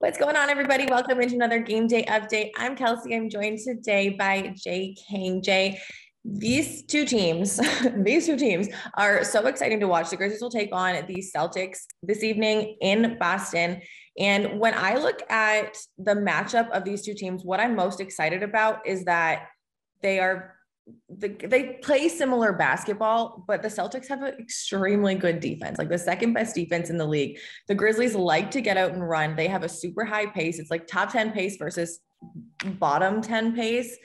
What's going on, everybody? Welcome into another game day update. I'm Kelsey. I'm joined today by Jay King. Jay, these two teams, these two teams are so exciting to watch. The Grizzlies will take on the Celtics this evening in Boston. And when I look at the matchup of these two teams, what I'm most excited about is that they play similar basketball, but the Celtics have an extremely good defense, like the second best defense in the league. The Grizzlies like to get out and run. They have a super high pace. It's like top 10 pace versus bottom 10 pace.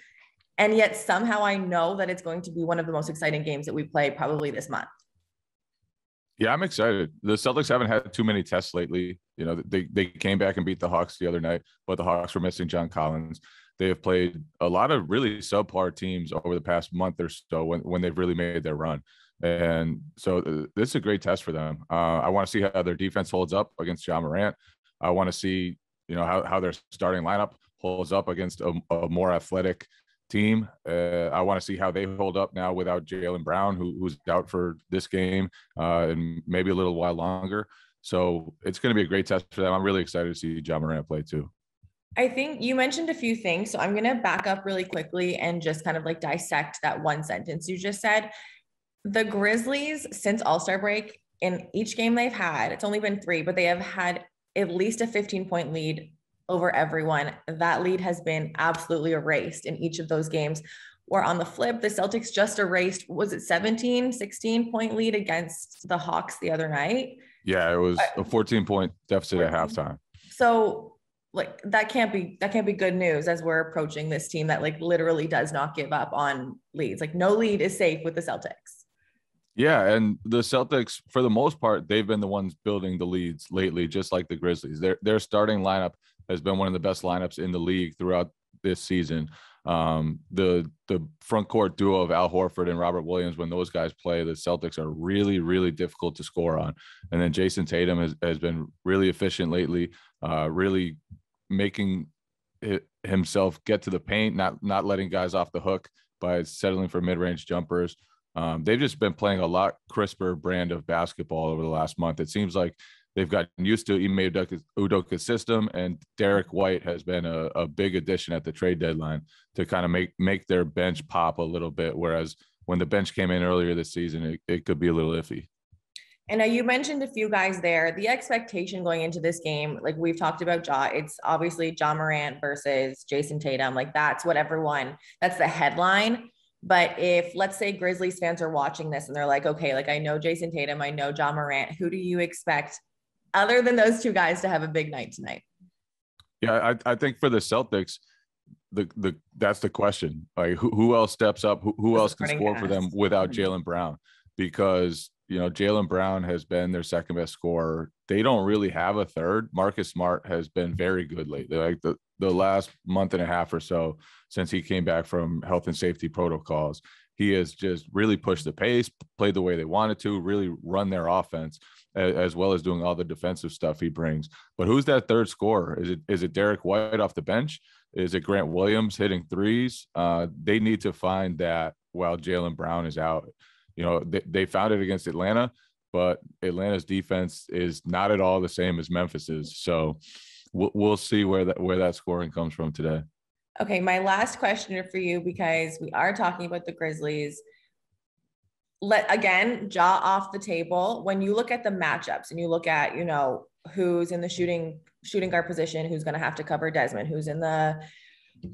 And yet somehow I know that it's going to be one of the most exciting games that we play probably this month. Yeah, I'm excited. The Celtics haven't had too many tests lately. You know, they came back and beat the Hawks the other night, but the Hawks were missing John Collins. They have played a lot of really subpar teams over the past month or so when they've really made their run. And so this is a great test for them. I want to see how their defense holds up against Ja Morant. I want to see, how their starting lineup holds up against a more athletic team. I want to see how they hold up now without Jaylen Brown, who's out for this game and maybe a little while longer. So it's going to be a great test for them. I'm really excited to see Ja Morant play too. I think you mentioned a few things, so I'm going to back up really quickly and just kind of like dissect that one sentence you just said. The Grizzlies, since All-Star break, in each game they've had, it's only been 3, but they have had at least a 15-point lead over everyone. That lead has been absolutely erased in each of those games. Or on the flip, the Celtics just erased, was it 16-point lead against the Hawks the other night? Yeah, it was a 14-point deficit at halftime. So like that can't be good news as we're approaching this team that like literally does not give up on leads. Like no lead is safe with the Celtics. Yeah, and the Celtics, for the most part, they've been the ones building the leads lately, just like the Grizzlies. Their starting lineup has been one of the best lineups in the league throughout this season. The front court duo of Al Horford and Robert Williams, when those guys play, the Celtics are really, really difficult to score on. And then Jason Tatum has been really efficient lately, really making himself get to the paint, not letting guys off the hook by settling for mid-range jumpers. They've just been playing a lot crisper brand of basketball over the last month. It seems like they've gotten used to Ime Udoka's system, and Derek White has been a big addition at the trade deadline to kind of make their bench pop a little bit, whereas when the bench came in earlier this season, it could be a little iffy. And you mentioned a few guys there. The expectation going into this game, like we've talked about it's obviously Ja Morant versus Jason Tatum. Like that's the headline. But if, let's say, Grizzlies fans are watching this and they're like, okay, like I know Jason Tatum, I know Ja Morant, who do you expect other than those two guys to have a big night tonight? Yeah, I think for the Celtics, that's the question. Like who else steps up? Who else can score for them without Jaylen Brown? Because Jaylen Brown has been their second best scorer. They don't really have a third. Marcus Smart has been very good lately. Like the last month and a half or so since he came back from health and safety protocols, he has just really pushed the pace, played the way they wanted to, really run their offense, as well as doing all the defensive stuff he brings. But who's that third scorer? Is it Derek White off the bench? Is it Grant Williams hitting threes? They need to find that while Jaylen Brown is out. They found it against Atlanta, but Atlanta's defense is not at all the same as Memphis's. So we'll see where that scoring comes from today. Okay, my last question for you, because we are talking about the Grizzlies. Ja off the table. When you look at the matchups and you look at, who's in the shooting guard position, who's going to have to cover Desmond, who's in the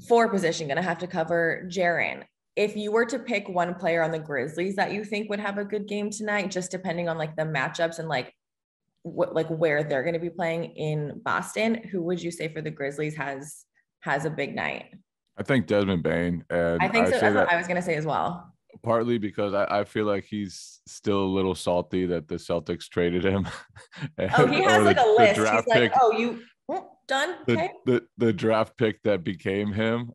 4 position, going to have to cover Jaren. If you were to pick one player on the Grizzlies that you think would have a good game tonight, just depending on like the matchups and where they're going to be playing in Boston, who would you say for the Grizzlies has a big night? I think Desmond Bane. And I think so. That's what I was going to say as well. Partly because I feel like he's still a little salty that the Celtics traded him. He has like a list. He's like, you done? Okay. The draft pick that became him.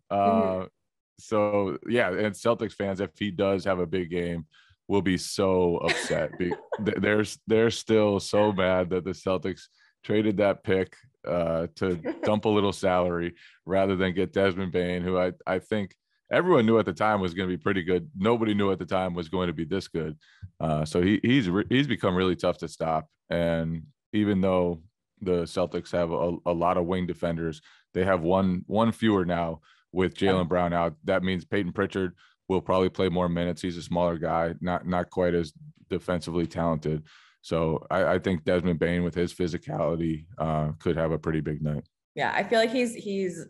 So, yeah, and Celtics fans, if he does have a big game, will be so upset. They're still so mad that the Celtics traded that pick to dump a little salary rather than get Desmond Bane, who I think everyone knew at the time was going to be pretty good. Nobody knew at the time was going to be this good. So he's become really tough to stop. And even though the Celtics have a lot of wing defenders. They have one fewer now with Jaylen Brown out. That means Peyton Pritchard will probably play more minutes. He's a smaller guy, not quite as defensively talented. So I think Desmond Bane with his physicality could have a pretty big night. Yeah, I feel like he's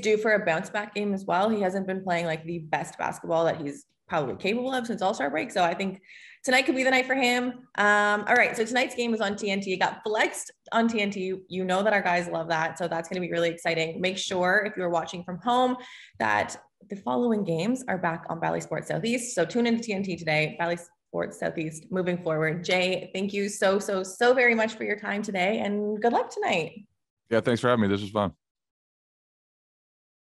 due for a bounce back game as well. He hasn't been playing like the best basketball that he's probably capable of since All-Star break. So I think tonight could be the night for him. All right. So tonight's game is on TNT. It got flexed on TNT. You know that our guys love that. So that's going to be really exciting. Make sure if you're watching from home that the following games are back on Bally Sports Southeast. So tune into TNT today, Bally Sports Southeast moving forward. Jay, thank you so very much for your time today and good luck tonight. Yeah. Thanks for having me. This was fun.